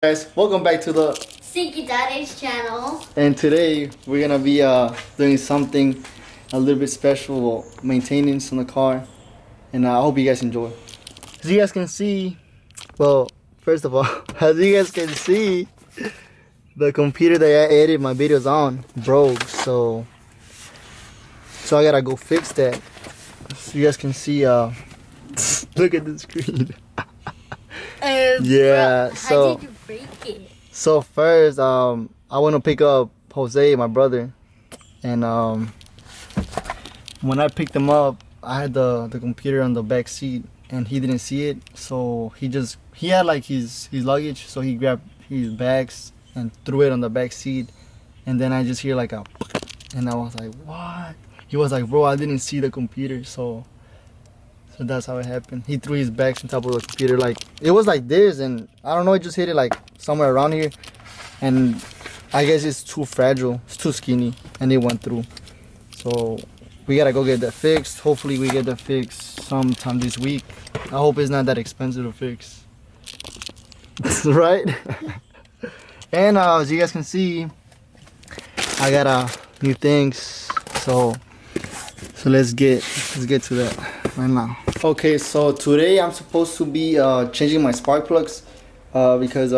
Guys, welcome back to the Zinki Daddy's channel. and today we're gonna be doing something a little bit special, maintenance on the car, and I hope you guys enjoy. As you guys can see, well, first of all, as you guys can see, the computer that I edit my videos on broke, so I gotta go fix that. So you guys can see, look at the screen. Yeah, How did you break it? So first, I want to pick up Jose, my brother, and when I picked him up, I had the computer on the back seat, and he didn't see it, so he had like his luggage, so he grabbed his bags and threw it on the back seat, and then I just hear like a, and I was like, what? He was like, bro, I didn't see the computer, so that's how it happened. He threw his bags on top of the computer, like it was like this, and I don't know, it just hit it like somewhere around here, and I guess it's too fragile, it's too skinny, and it went through. So we gotta go get that fixed. Hopefully we get that fixed sometime this week. I hope it's not that expensive to fix. Right? And as you guys can see, I got new things. So let's get to that right now. Okay, so today I'm supposed to be changing my spark plugs because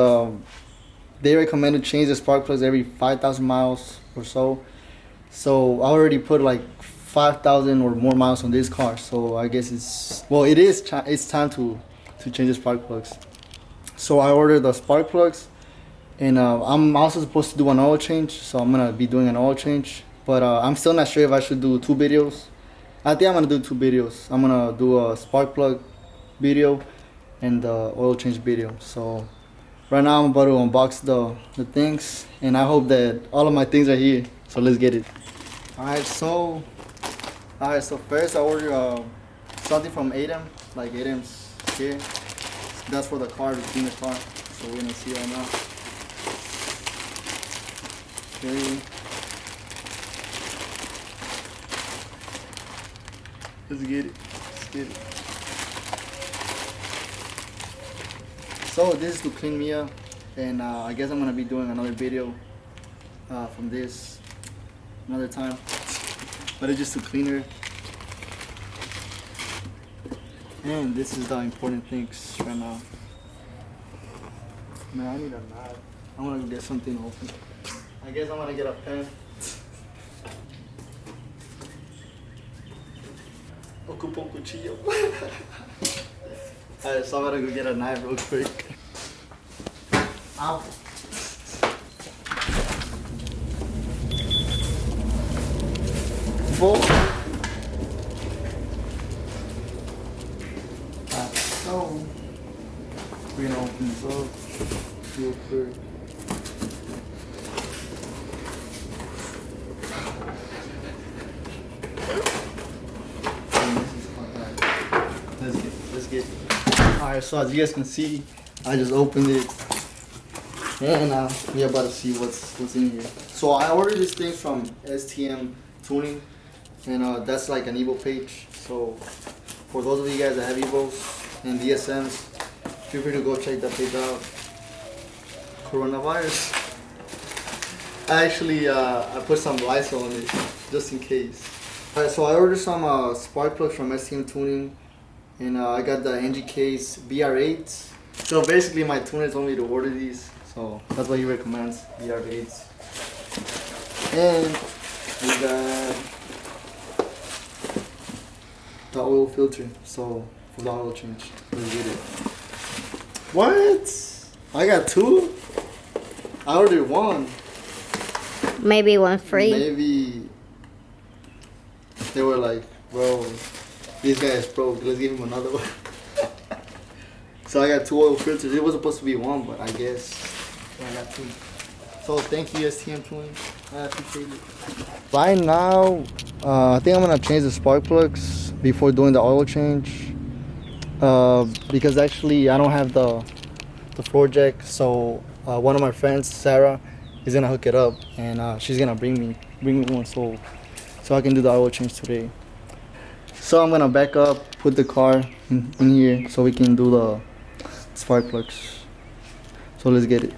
they recommend to change the spark plugs every 5,000 miles or so. So I already put like 5,000 or more miles on this car. So I guess it's time to change the spark plugs. So I ordered the spark plugs, and I'm also supposed to do an oil change. So I'm gonna be doing an oil change, but I'm still not sure if I should do 2 videos. I think I'm gonna do 2 videos. I'm gonna do a spark plug video and the oil change video. So right now I'm about to unbox the things, and I hope that all of my things are here. So let's get it. Alright, so first I ordered something from Adam, like Adam's here. That's for the car, to clean the car. So we're gonna see right now. Okay. Let's get it. So this is to clean me up, and I guess I'm gonna be doing another video from this another time, but it's just to clean her. And this is the important things right now. Man, I need a knife. I wanna get something open. I guess I'm gonna get a pen. Ocupa cuchillo. Alright, so I'm gonna go get a knife real quick. Ow. Bowl. So we're gonna open this up real quick. Let's get it. Alright, so as you guys can see, I just opened it, and we're about to see what's in here. So I ordered this thing from STM Tuning, and that's like an Evo page. So for those of you guys that have Evos and DSMs, feel free to go check that page out. Coronavirus. Actually, I put some Lysol on it just in case. Alright, so I ordered some spark plugs from STM Tuning, and I got the NG Case BR8s. So basically my tuner told me to order these, so that's what he recommends, BR8s. And we got the oil filter, so for the oil change. Let's get it. What? I got 2? I ordered 1. Maybe one free. Maybe they were like, bro, this guy is broke, let's give him another one. So I got 2 oil filters. It was supposed to be 1, but I guess I got 2. So thank you, STM Twin. I appreciate it. Right now, I think I'm gonna change the spark plugs before doing the oil change. Because actually I don't have the floor jack. So one of my friends, Sarah, is gonna hook it up, and she's gonna bring me one, so I can do the oil change today. So I'm gonna back up, put the car in here so we can do the spark plugs. So let's get it.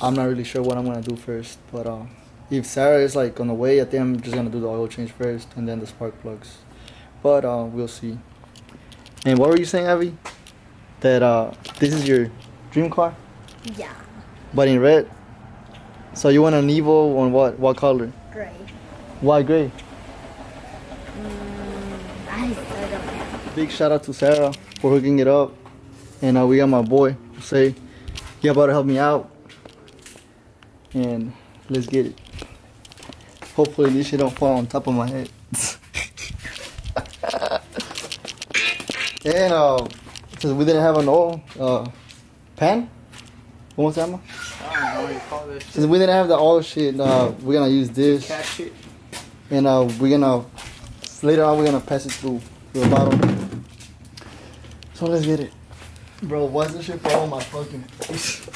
I'm not really sure what I'm gonna do first, but if Sarah is like on the way, I think I'm just gonna do the oil change first and then the spark plugs. But we'll see. And what were you saying, Abby? That this is your dream car, Yeah. but in red. So you want an Evo on what? What color? Gray. Why gray? I still don't know. Big shout out to Sarah for hooking it up, and we got my boy say he about to help me out, and let's get it. Hopefully this shit don't fall on top of my head. And since we didn't have an oil pan, ¿cómo se llama? I don't know what you call this shit. Since we didn't have the oil shit, we're gonna use this, Cat shit. and we're gonna later on we're gonna pass it through the bottle. So let's get it, bro. Why's this shit fall on my fucking face?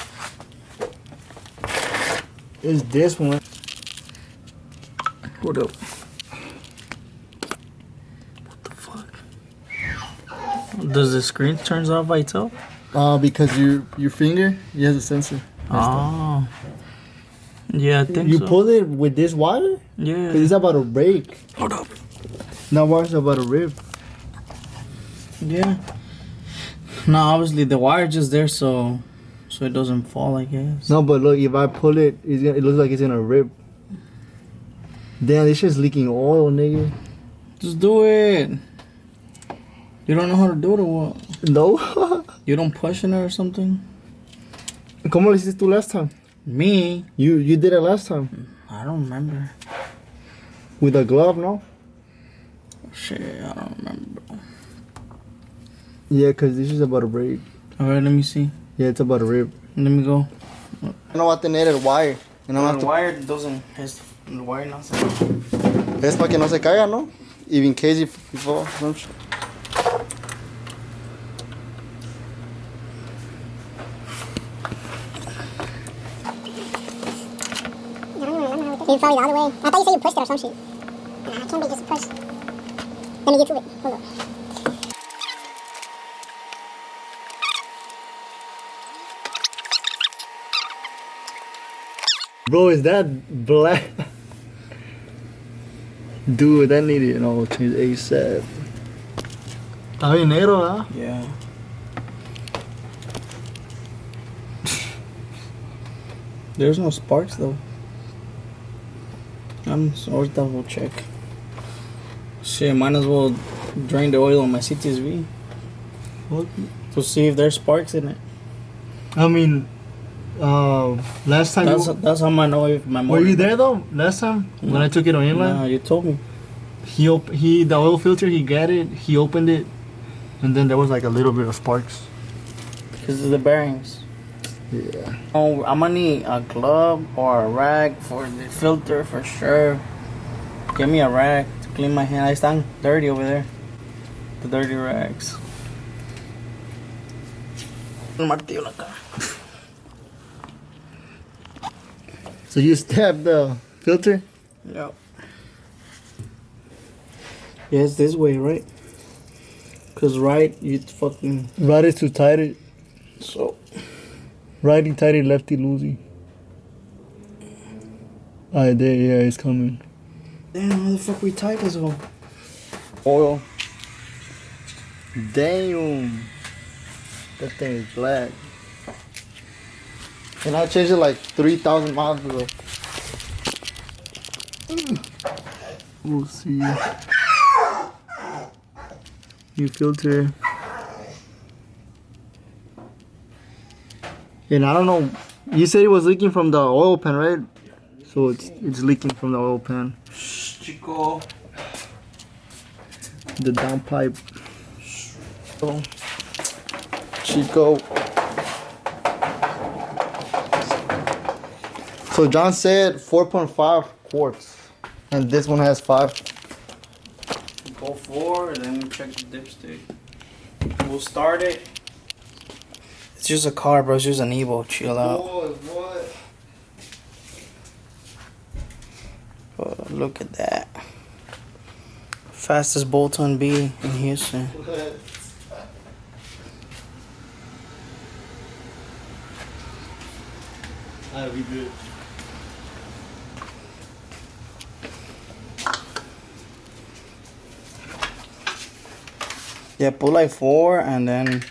It's this one. Hold up. What the fuck? Does the screen turns off by itself? Because your finger, it has a sensor. Oh. Yeah, I think You so. pull it with this wire? Yeah. Cause it's about to break. Hold up. Now wire's about to rip. Yeah. No, obviously the wire just there so it doesn't fall, I guess. No, but look, if I pull it, it looks like it's gonna rip. Damn, this shit's leaking oil, nigga. Just do it. You don't know how to do it or what? No. You don't push in it or something? ¿Cómo lo hiciste tú last time? Me? You did it last time. I don't remember. With a glove, no? Shit, I don't remember. Yeah, cause this is about to break. Alright, let me see. Yeah, it's about to rip. Let me go. No va a tener el wire. Y no va a The wire doesn't. The wire not. Es para que no se caiga, ¿no? Even in case if fall. No? It's probably the other way. I thought you said you pushed it or some shit. Nah, it can't be just a push. Let me get to it. Hold on. Bro, is that black? Dude, that needed an oil change ASAP. Está bien negro, ¿ah? Yeah. There's no sparks though. I'm sorry, double check. Shit, might as well drain the oil on my CTSV What? to see if there's sparks in it. I mean, last time That's how I know if my were motor. you there though? Last time when I took it on inline, No, you told me. the oil filter, he got it, he opened it, and then there was like a little bit of sparks. Because of the bearings. Yeah. Oh, I'm gonna need a glove or a rag for the filter for sure. Give me a rag to clean my hand. I stand dirty over there. The dirty rags. Un martillo acá. So you stabbed the filter? Yep. Yeah, it's this way, right? Cause right, you fucking Right is to tight it. so. Righty tighty, lefty loosey. Alright, there, yeah, it's coming. Damn, how the fuck we tight this hole? Oil. Damn. That thing is black. And I changed it like 3,000 miles ago. We'll see. New filter. And I don't know. You said it was leaking from the oil pan, right? So it's leaking from the oil pan. Chico. The downpipe. Oh. Chico. So John said 4.5 quarts, and this one has 5. Go 4, then we check the dipstick. We'll start it. It's just a car, bro. It's just an Evo. Chill out. What? Oh, look at that. Fastest bolt-on B in Houston. Alright, we good. Yeah, pull like 4 and then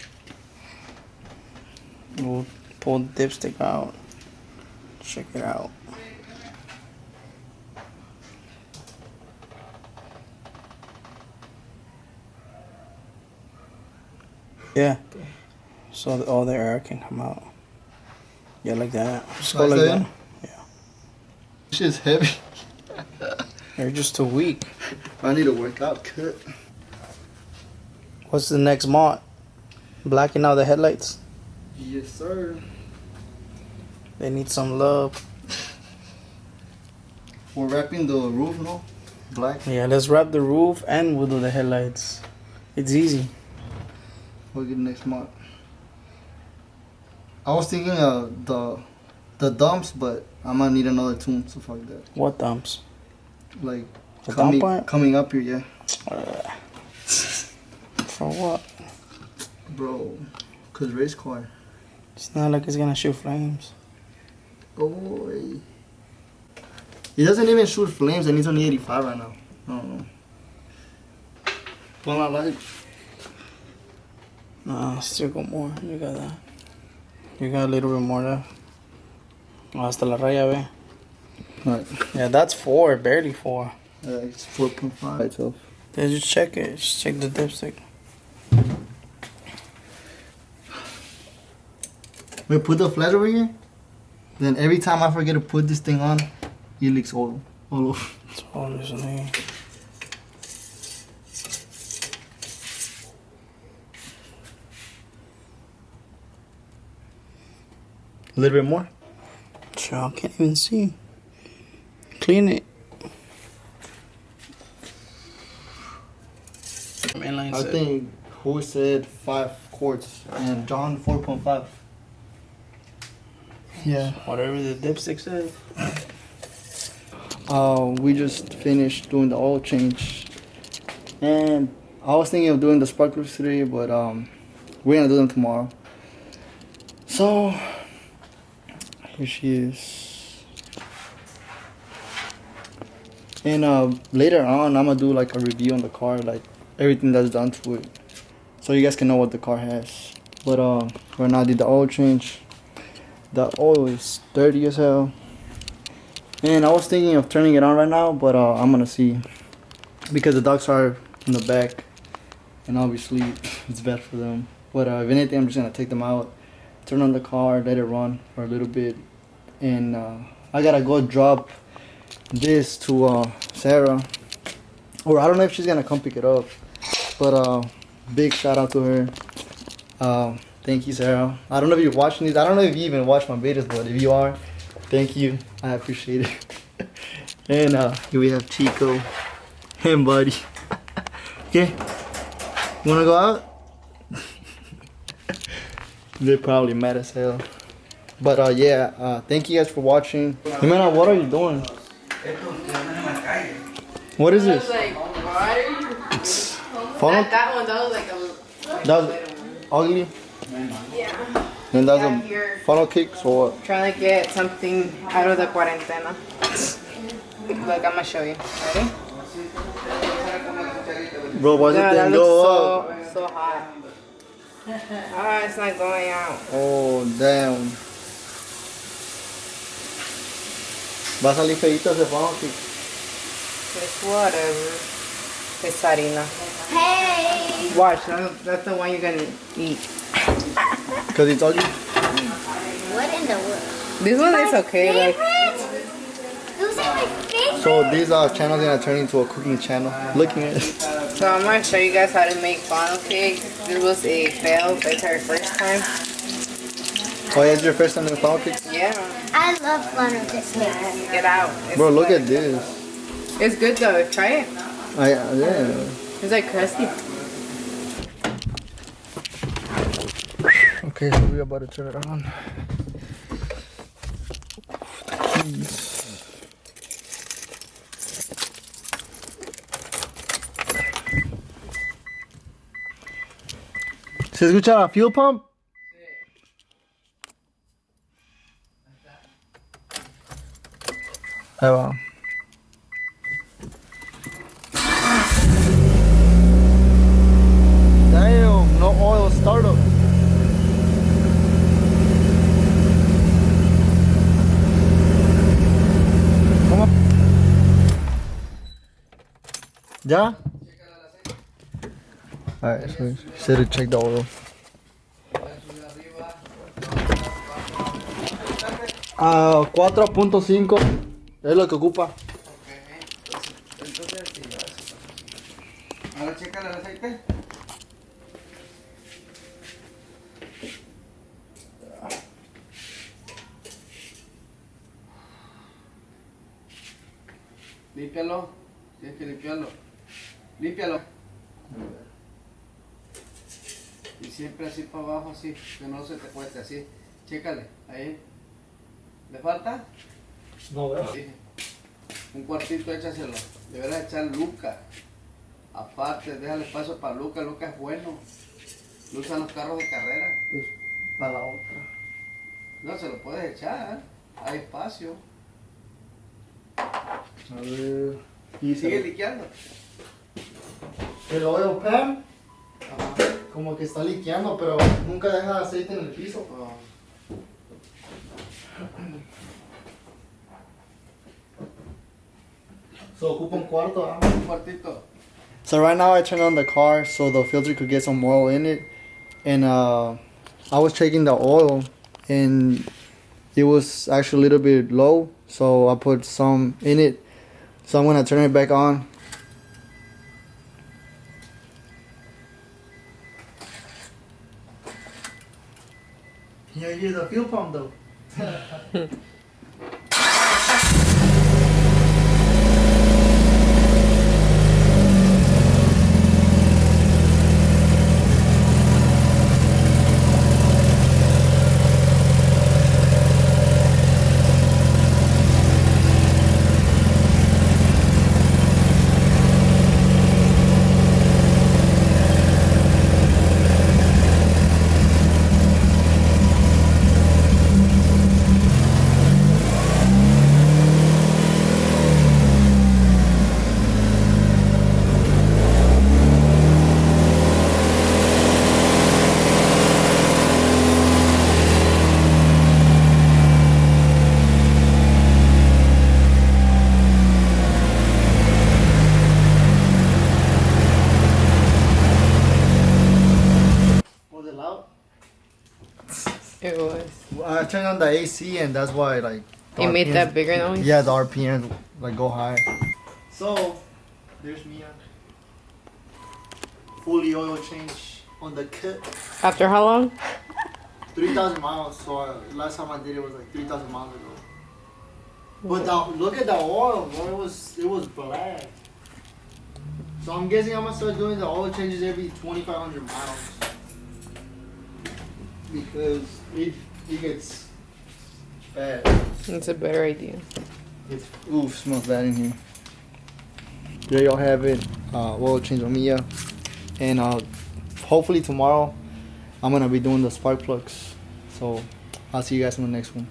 we'll pull the dipstick out. Check it out. Yeah. So that all the air can come out. Yeah, like that. Just go Like like that? that. Yeah. This shit's heavy. You're just too weak. I need to work out, cut. What's the next mod? Blacking out the headlights. Yes, sir. They need some love. We're wrapping the roof, no? Black. Yeah, let's wrap the roof and we'll do the headlights. It's easy. We'll get next month. I was thinking the dumps, but I might need another tune, stuff like that. What dumps? Like The dump part? coming up here, yeah. For what? Bro, cause race car. It's not like it's gonna shoot flames. Oh, it doesn't even shoot flames, and it's only 85 right now. I don't know. Well, I like. Nah, still got more. You got that. You got a little bit more left. Hasta la raya, ve. Right. Yeah, that's 4, barely 4. It's 4.5 itself. Yeah, just check it. Just check the dipstick. We put the flash over here. Then every time I forget to put this thing on, it leaks all over. It's all this in here. A little bit more. Sure, I can't even see. Clean it. Mainline I set. think who said 5 quarts and John 4.5. Yeah, whatever the dipstick says. We just finished doing the oil change, and I was thinking of doing the sparklers today, but we're gonna do them tomorrow. So here she is, and later on I'm gonna do like a review on the car, like everything that's done to it, so you guys can know what the car has. But right now I did the oil change. The oil is dirty as hell. And I was thinking of turning it on right now, but I'm gonna see. Because the dogs are in the back. And obviously it's bad for them. But if anything, I'm just gonna take them out. Turn on the car, let it run for a little bit. And I gotta go drop this to Sarah. Or I don't know if she's gonna come pick it up. But big shout out to her. Thank you, Sarah. I don't know if you're watching this. I don't know if you even watch my videos, but if you are, thank you. I appreciate it. And here we have Chico and Buddy. Okay, wanna go out? They're probably mad as hell. But yeah, thank you guys for watching. Jimena, what are you doing? What is this? Like water. Funnel? That one, that was like a. That was ugly. Yeah. And that's Yeah, a here. funnel kicks or what? Trying to get something out of the quarantena. Look, I'm gonna show you. Ready? Bro, why Yeah, did that thing go up? looks so hot. Ah, it's not going out. Oh, damn. Va a salir feito ese funnel kick. It's whatever. It's harina. Hey! Watch, that's the one you're gonna eat. Cause it's ugly. What in the world? This one is okay, like. So these channels gonna turn into a cooking channel. Looking at it. So I'm gonna show you guys how to make funnel cake. This was a fail. It's our first time. Oh yeah, it's your first time doing funnel cakes? Yeah. I love funnel cakes. Get out. It's Bro, look like- at this. It's good though. Try it. Yeah. It's like crusty. Okay, so we're about to turn it on. The keys. ¿Se escucha la fuel pump? Ahí va. Damn, no oil startup. ¿Cómo? ¿Ya? Alright, so said to check the oil. 4.5 es lo que ocupa. Entonces, sí, ahora chécale el aceite. Límpialo, tienes que limpiarlo. Límpialo. Y siempre así para abajo, así, que no se te cueste, así. Chécale, ahí. ¿Le falta? No veo. Sí. Un cuartito, échaselo. Deberás echar Luca. Aparte, déjale espacio para Luca. Luca es bueno. Lo usan los carros de carrera. Pues para la otra. No, se lo puedes echar. Hay espacio. A ver. Y Sigue liqueando. el oil pan Ajá. como que está liqueando, pero nunca deja aceite en el piso. Oh. So ocupa un cuarto. Un cuartito. So right now I turned on the car so the filter could get some oil in it, and I was checking the oil, and it was actually a little bit low, so I put some in it. So I'm gonna turn it back on. Yeah, hear the fuel pump though. Was it loud? It was. I turned on the AC and that's why like. the It made RPMs that bigger noise? Yeah, the RPMs like go high. So there's Mia. Fully oil change on the kit. After how long? 3,000 miles. So last time I did it was like 3,000 miles ago. But look at the oil, bro. It was black. So I'm guessing I'm gonna start doing the oil changes every 2,500 miles because it gets bad. That's a better idea. It's oof, smells bad in here. There y'all have it. Oil change on Mia, and hopefully tomorrow I'm gonna be doing the spark plugs. So I'll see you guys in the next one.